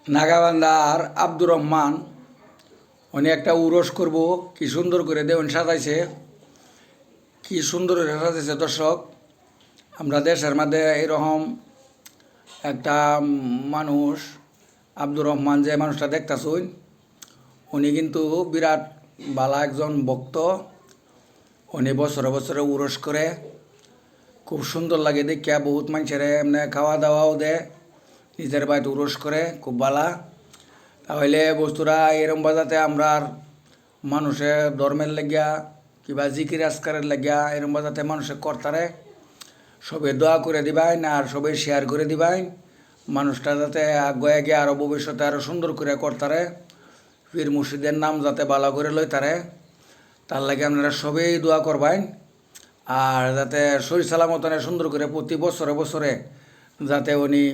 নাগাবান্ধার আব্দুর রহমান উনি একটা উরস করব কি সুন্দর করে দেউন সাজাইছে, কি সুন্দর করে সাজাইছে দর্শক। আমরা দেশের মধ্যে এরকম একটা মানুষ আব্দুর রহমান যে মানুষটা দেখতেছুন, উনি কিন্তু বিরাট ভালো একজন ভক্ত। উনি বছরে বছরে উরস করে, খুব সুন্দর লাগে দেখিয়া। বহুত মানুষের এমনি খাওয়া দাওয়াও দেয়, নিজের বাড়িতে উরস করে, খুব ভালা। তাহলে বস্তুরা এরম বাজাতে আমরা মানুষের ধর্মের লাগিয়া কিবা জিকির আজকারের লাগিয়া এরম বাজাতে মানুষের কর্তারে সবে দোয়া করে দিবাই আর সবে শেয়ার করে দিবাই, মানুষটা যাতে আগে গিয়ে আরও ভবিষ্যতে আরও সুন্দর করে কর্তারে পীর মুর্শিদের নাম যাতে ভালো করে লই তারে, তার লাগে আপনারা সবেই দোয়া করবেন। আর যাতে শরীর সালামতনে সুন্দর করে প্রতি বছরে বছরে যাতে উনি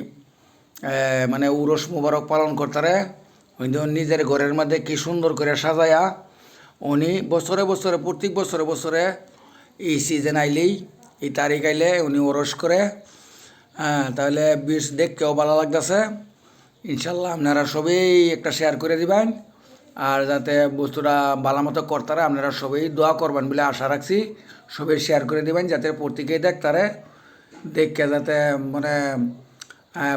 মানে উরস মুবারক পালন করতারে। উনি নিজের ঘরের মধ্যে কি সুন্দর করে সাজায়া উনি বছরে বছরে প্রত্যেক বছরে বছরে এই সিজন আইলেই এই তারিখ আইলে উনি ওরস করে। তাহলে বেশ দেখতেও ভালো লাগতেছে। ইনশাল্লাহ আপনারা সবেই একটা শেয়ার করে দিবেন, আর যাতে বস্তুটা ভালো মতো করতারে আপনারা সবাই দোয়া করবেন বলে আশা রাখছি। সবাই শেয়ার করে দিবেন যাতে প্রত্যেকেই দেখতারে, দেখে যাতে মানে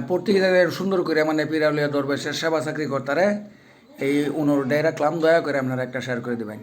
প্রত্যেকে যাতে সুন্দর করে মানে পিরাউলিয়া দরবেশের সেবা চাকরি করতারে, এই অনুরোধটাই রাখলাম। দয়া করে আপনারা একটা শেয়ার করে দেবেন।